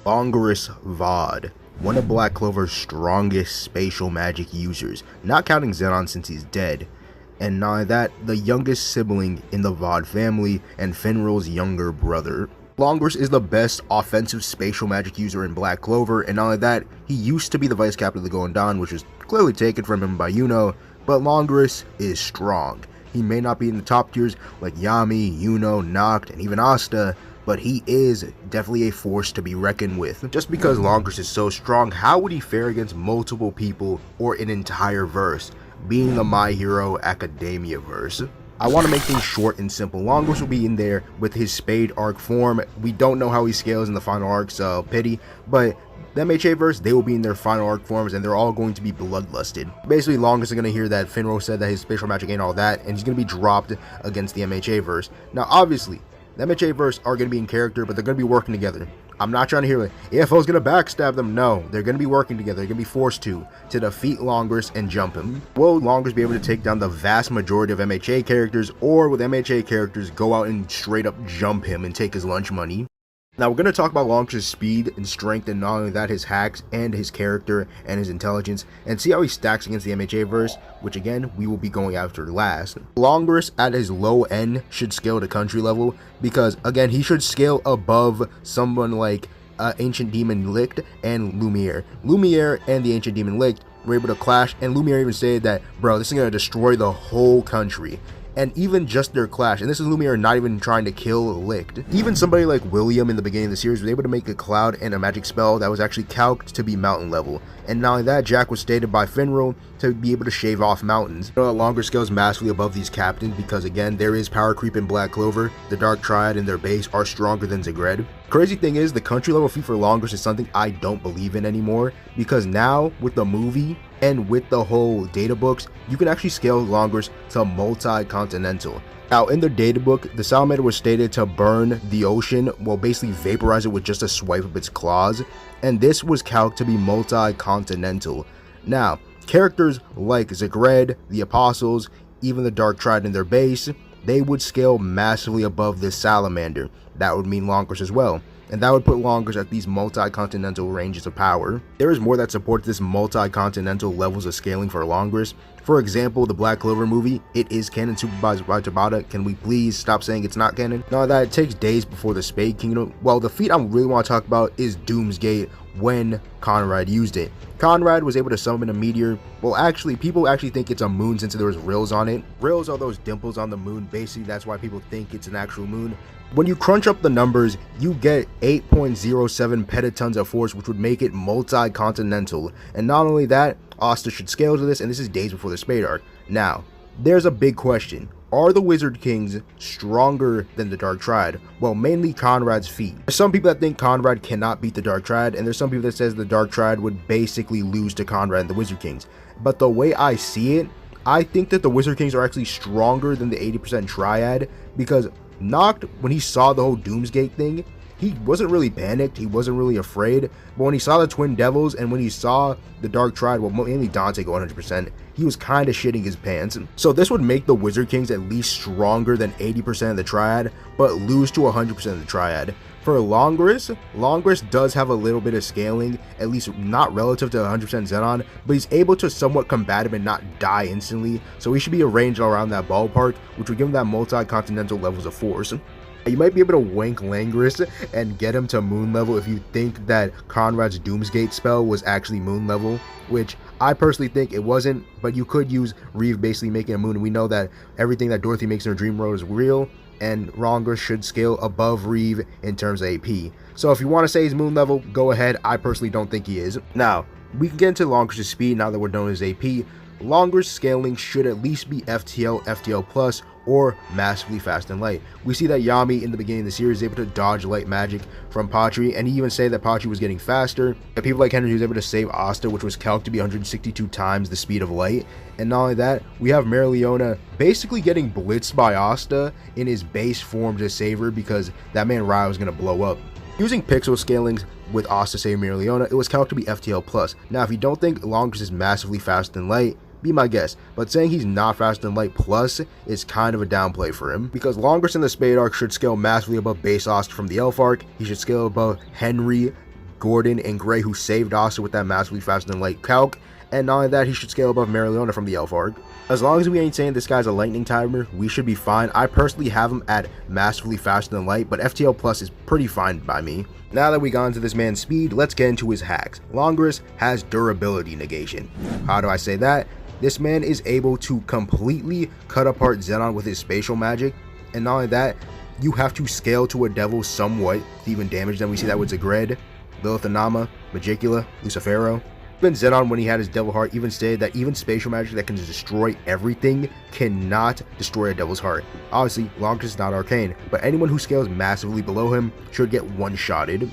Langris Vod, one of Black Clover's strongest spatial magic users, not counting Zenon since he's dead. And not only that, the youngest sibling in the Vod family and Finral's younger brother. Langris is the best offensive spatial magic user in Black Clover, and not only that, he used to be the vice captain of the Golden Dawn, which was clearly taken from him by Yuno, but Langris is strong. He may not be in the top tiers like Yami, Yuno, Noct, and even Asta, but he is definitely a force to be reckoned with. Just because Langris is so strong, how would he fare against multiple people or an entire verse, being a My Hero Academia verse? I want to make things short and simple. Langris will be in there with his Spade arc form. We don't know how he scales in the final arc, so pity, but the MHA verse, they will be in their final arc forms and they're all going to be bloodlusted. Basically, Langris is going to hear that Finral said that his spatial magic ain't all that, and he's going to be dropped against the MHA verse. Now, obviously, the MHA verse are going to be in character, but they're going to be working together. I'm not trying to hear like, AFO's going to backstab them. No, they're going to be working together. They're going to be forced to defeat Langris and jump him. Will Langris be able to take down the vast majority of MHA characters, or with MHA characters go out and straight up jump him and take his lunch money? Now we're going to talk about Langris' speed and strength, and not only that, his hacks and his character and his intelligence, and see how he stacks against the MHA verse, which again we will be going after last. Langris at his low end should scale to country level, because again he should scale above someone like Ancient Demon Licht and Lumiere. Lumiere and the Ancient Demon Licht were able to clash, and Lumiere even said that, bro, this is going to destroy the whole country. And even just their clash, and this is Lumiere not even trying to kill Licht. Even somebody like William in the beginning of the series was able to make a cloud and a magic spell that was actually calced to be mountain level. And not only that, Jack was stated by Finral to be able to shave off mountains. Longer scales massively above these captains because again, there is power creep in Black Clover. The Dark Triad and their base are stronger than Zagred. Crazy thing is, the country level feat for Langris is something I don't believe in anymore, because now with the movie and with the whole data books, you can actually scale Langris to multi-continental. Now in the data book, the salamander was stated to burn the ocean, well basically vaporize it with just a swipe of its claws, and this was calculated to be multi-continental. Now, characters like Zagred, the Apostles, even the Dark Triad in their base, they would scale massively above this salamander. That would mean Langris as well, and that would put Langris at these multi-continental ranges of power. There is more that supports this multi-continental levels of scaling for Langris. For example, the Black Clover movie, it is canon supervised by Tabata. Can we please stop saying it's not canon? Now that it takes days before the Spade Kingdom, well, the feat I really want to talk about is Doomsgate when Conrad used it. Conrad was able to summon a meteor. Well, actually, people actually think it's a moon since there was rills on it. Rills are those dimples on the moon. Basically, that's why people think it's an actual moon. When you crunch up the numbers, you get 8.07 petatons of force, which would make it multi-continental. And not only that, Asta should scale to this, and this is days before the Spade arc. Now, there's a big question. Are the Wizard Kings stronger than the Dark Triad? Well, mainly Conrad's feat. There's some people that think Conrad cannot beat the Dark Triad, and there's some people that says the Dark Triad would basically lose to Conrad and the Wizard Kings. But the way I see it, I think that the Wizard Kings are actually stronger than the 80% Triad, because Noct, when he saw the whole Doomsgate thing, he wasn't really panicked, he wasn't really afraid, but when he saw the Twin Devils and when he saw the Dark Triad, well, mainly Dante go 100%, he was kind of shitting his pants. So this would make the Wizard Kings at least stronger than 80% of the Triad, but lose to 100% of the Triad. For Langris, Langris does have a little bit of scaling, at least not relative to 100% Zenon, but he's able to somewhat combat him and not die instantly, so he should be arranged around that ballpark, which would give him that multi-continental levels of force. You might be able to wank Langris and get him to moon level if you think that Conrad's Doomsgate spell was actually moon level, which I personally think it wasn't, but you could use Reeve basically making a moon, and we know that everything that Dorothy makes in her dream world is real, and Langris should scale above Reeve in terms of AP. So if you want to say he's moon level, go ahead. I personally don't think he is. Now, we can get into Langris' speed now that we're done with his AP. Langris scaling should at least be FTL, FTL plus, or massively fast and light. We see that Yami in the beginning of the series is able to dodge light magic from Patri, and he even said that Patri was getting faster. And people like Henry was able to save Asta, which was calculated to be 162 times the speed of light. And not only that, we have Marileona basically getting blitzed by Asta in his base form to save her because that man Raya was going to blow up. Using pixel scalings with Asta saving Marileona, it was calculated to be FTL plus. Now, if you don't think Langris is massively fast and light, be my guest, but saying he's not faster than light plus is kind of a downplay for him, because Langris in the Spade arc should scale massively above base Oscar from the Elf arc. He should scale above Henry, Gordon and Gray, who saved Asa with that massively faster than light calc, and not only that, he should scale above Marileona from the Elf arc. As long as we ain't saying this guy's a lightning timer, we should be fine. I personally have him at massively faster than light, but FTL plus is pretty fine by me. Now that we got into this man's speed, let's get into his hacks. Langris has durability negation. How do I say that? This man is able to completely cut apart Zenon with his spatial magic, and not only that, you have to scale to a devil somewhat to even damage them. We see that with Zagred, Lilithanama, Magicula, Lucifero. Even Zenon, when he had his Devil Heart, even stated that even spatial magic that can destroy everything cannot destroy a Devil's Heart. Obviously, Langris is not arcane, but anyone who scales massively below him should get one-shotted.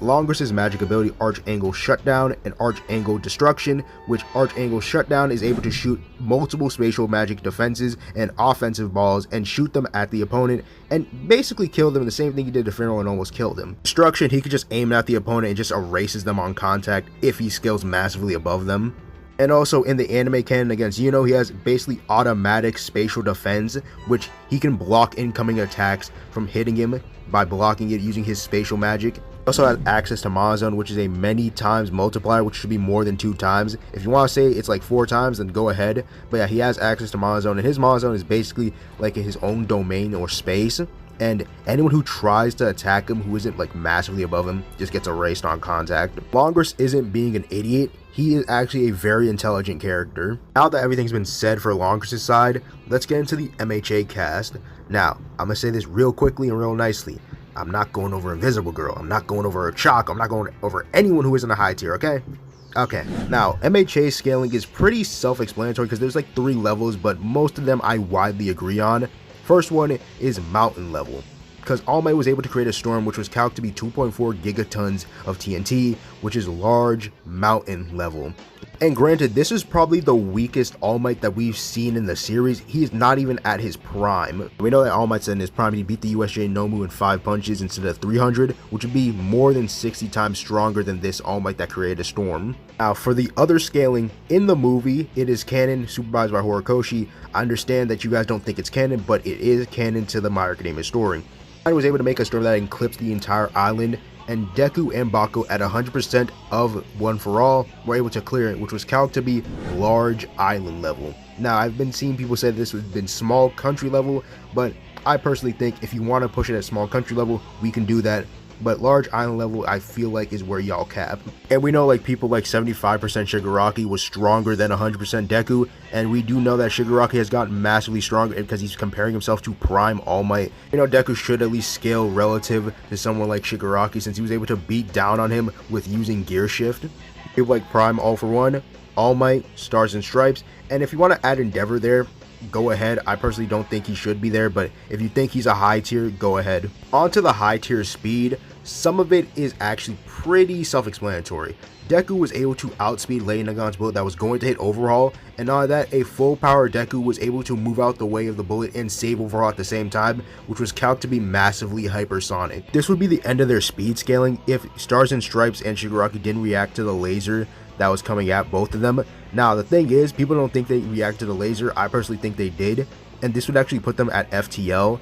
Langris' magic ability Arch Angle Shutdown and Arch Angle Destruction, which Arch Angle Shutdown is able to shoot multiple spatial magic defenses and offensive balls and shoot them at the opponent and basically kill them. The same thing he did to Feral and almost killed him. Destruction, he could just aim at the opponent and just erases them on contact if he scales massively above them. And also in the anime canon against Yuno, he has basically automatic spatial defense, which he can block incoming attacks from hitting him by blocking it using his spatial magic. Also has access to Mana Zone, which is a many times multiplier, which should be more than 2 times. If you want to say it's like 4 times, then go ahead. But yeah, he has access to Mana Zone, and his Mana Zone is basically like his own domain or space. And anyone who tries to attack him who isn't like massively above him just gets erased on contact. Langris isn't being an idiot. He is actually a very intelligent character. Now that everything's been said for Langris' side, let's get into the MHA cast. Now, I'm going to say this real quickly and real nicely. I'm not going over Invisible Girl. I'm not going over Chalk. I'm not going over anyone who isn't a high tier, okay? Okay, now MHA scaling is pretty self-explanatory because there's like 3 levels, but most of them I widely agree on. First one is mountain level, because All Might was able to create a storm which was calculated to be 2.4 gigatons of TNT, which is large mountain level. And granted, this is probably the weakest All Might that we've seen in the series. He is not even at his prime. We know that All Might's in his prime, he beat the USJ Nomu in 5 punches instead of 300, which would be more than 60 times stronger than this All Might that created a storm. Now, for the other scaling, in the movie, it is canon, supervised by Horikoshi. I understand that you guys don't think it's canon, but it is canon to the My Hero Academia story. I was able to make a storm that eclipsed the entire island, and Deku and Baku at 100% of One For All were able to clear it, which was calculated to be large island level. Now, I've been seeing people say this has been small country level, but I personally think if you want to push it at small country level, we can do that. But large island level, I feel like, is where y'all cap. And we know like people like 75% Shigaraki was stronger than 100% Deku, and we do know that Shigaraki has gotten massively stronger because he's comparing himself to Prime All Might. You know, Deku should at least scale relative to someone like Shigaraki since he was able to beat down on him with using Gear Shift. People like Prime All For One, All Might, Stars and Stripes, and if you want to add Endeavor there, go ahead. I personally don't think he should be there, but if you think he's a high tier, go ahead. On to the high tier speed. Some of it is actually pretty self-explanatory. Deku was able to outspeed Lady Nagon's bullet that was going to hit Overhaul, and not only that, a full power Deku was able to move out the way of the bullet and save Overhaul at the same time, which was calculated to be massively hypersonic. This would be the end of their speed scaling if Stars and Stripes and Shigaraki didn't react to the laser that was coming at both of them. Now, the thing is, people don't think they reacted to the laser. I personally think they did, and this would actually put them at FTL.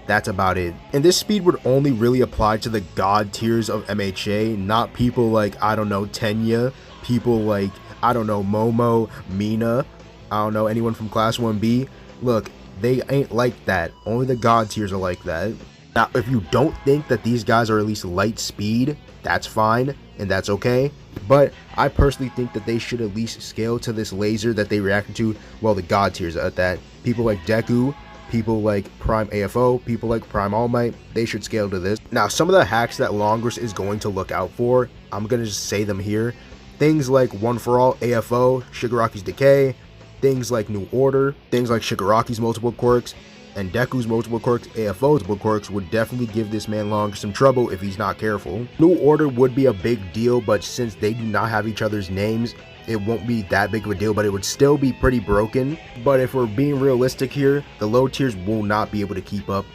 That's about it. And this speed would only really apply to the god tiers of MHA, not people like, I don't know, Tenya, people like, I don't know, Momo, Mina, I don't know, anyone from Class 1B. Look, they ain't like that. Only the god tiers are like that. Now, if you don't think that these guys are at least light speed, that's fine, and that's okay. But I personally think that they should at least scale to this laser that they reacted to, well, the god tiers at that. People like Deku, people like Prime AFO, people like Prime All Might, they should scale to this. Now, some of the hacks that Langris is going to look out for, I'm going to just say them here. Things like One For All, AFO, Shigaraki's Decay, things like New Order, things like Shigaraki's multiple quirks, and Deku's multiple quirks, AFO's multiple quirks would definitely give this man Langris some trouble if he's not careful. New Order would be a big deal, but since they do not have each other's names, it won't be that big of a deal, but it would still be pretty broken. But if we're being realistic here, the low tiers will not be able to keep up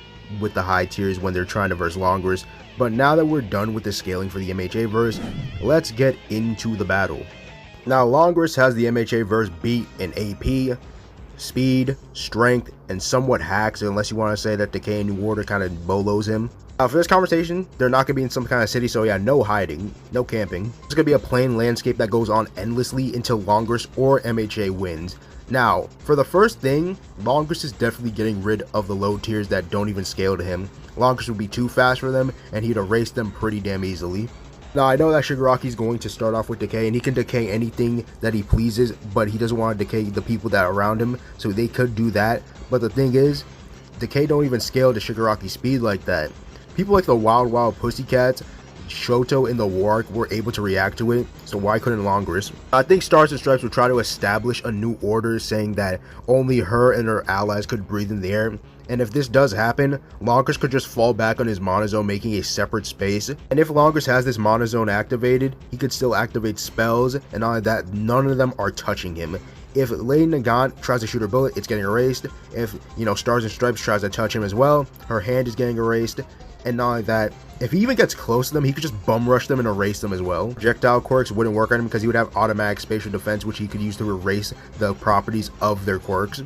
with the high tiers when they're trying to verse Langris. But now that we're done with the scaling for the MHA verse, let's get into the battle. Now, Langris has the MHA verse beat in AP. speed, strength, and somewhat hacks, unless you want to say that Decay and New Order kind of bolos him. For this conversation, they're not going to be in some kind of city, so yeah, no hiding, no camping. It's going to be a plain landscape that goes on endlessly until Langris or MHA wins. Now, for the first thing, Langris is definitely getting rid of the low tiers that don't even scale to him. Langris would be too fast for them, and he'd erase them pretty damn easily. Now, I know that Shigaraki's going to start off with Decay, and he can decay anything that he pleases, but he doesn't want to decay the people that are around him, so they could do that. But the thing is, Decay don't even scale to Shigaraki's speed like that. People like the Wild Pussycats, Shoto, and the Warg were able to react to it, so why couldn't Langris? I think Stars and Stripes would try to establish a new order saying that only her and her allies could breathe in the air, and if this does happen, Langris could just fall back on his monozone, making a separate space. And if Langris has this monozone activated, he could still activate spells, and on that, none of them are touching him. If Lady Nagant tries to shoot her bullet, it's getting erased. If, Stars and Stripes tries to touch him as well, her hand is getting erased. And not only that, if he even gets close to them, he could just bum rush them and erase them as well. Projectile quirks wouldn't work on him because he would have automatic spatial defense, which he could use to erase the properties of their quirks.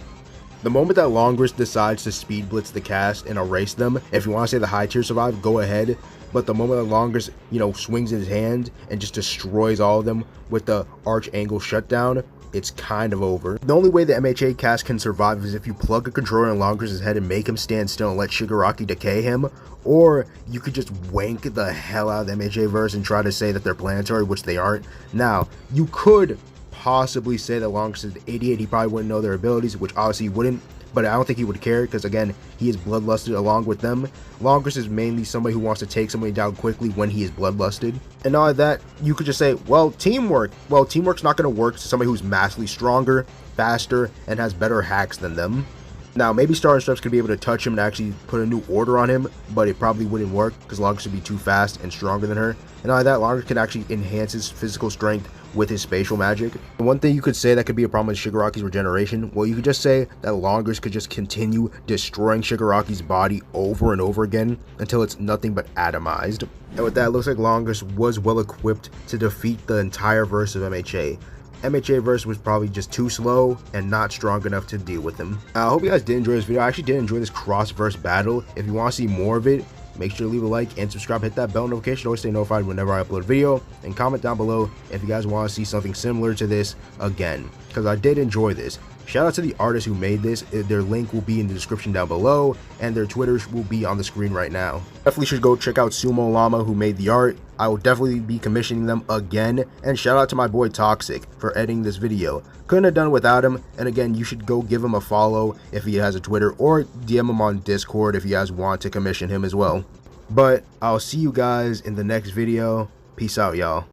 The moment that Langris decides to speed blitz the cast and erase them, if you want to say the high tier survive, go ahead. But the moment that Langris, swings his hand and just destroys all of them with the arch angle shutdown, it's kind of over. The only way the MHA cast can survive is if you plug a controller in Langris' head and make him stand still and let Shigaraki decay him, or you could just wank the hell out of the MHA verse and try to say that they're planetary, which they aren't. Now, you could possibly say that Langris is 88, he probably wouldn't know their abilities, which obviously he wouldn't, but I don't think he would care because, again, he is bloodlusted along with them. Langris is mainly somebody who wants to take somebody down quickly when he is bloodlusted. And all of that, you could just say, well, teamwork. Well, teamwork's not going to work to somebody who's massively stronger, faster, and has better hacks than them. Now, maybe Star and Stripes could be able to touch him and actually put a new order on him, but it probably wouldn't work because Langris would be too fast and stronger than her. And all of that, Langris can actually enhance his physical strength with his spatial magic. One thing you could say that could be a problem with Shigaraki's regeneration, well, you could just say that Langris could just continue destroying Shigaraki's body over and over again until it's nothing but atomized. And with that, it looks like Langris was well equipped to defeat the entire verse of MHA. MHA verse was probably just too slow and not strong enough to deal with him. I hope you guys did enjoy this video. I actually did enjoy this cross-verse battle. If you want to see more of it, make sure to leave a like and subscribe, hit that bell notification, always stay notified whenever I upload a video, and comment down below if you guys want to see something similar to this again, because I did enjoy this. Shout out to the artists who made this. Their link will be in the description down below, and their Twitters will be on the screen right now. Definitely should go check out Sumo Llama, who made the art. I will definitely be commissioning them again, and shout out to my boy Toxic for editing this video. Couldn't have done it without him, and again, you should go give him a follow if he has a Twitter, or DM him on Discord if you guys want to commission him as well. But I'll see you guys in the next video. Peace out, y'all.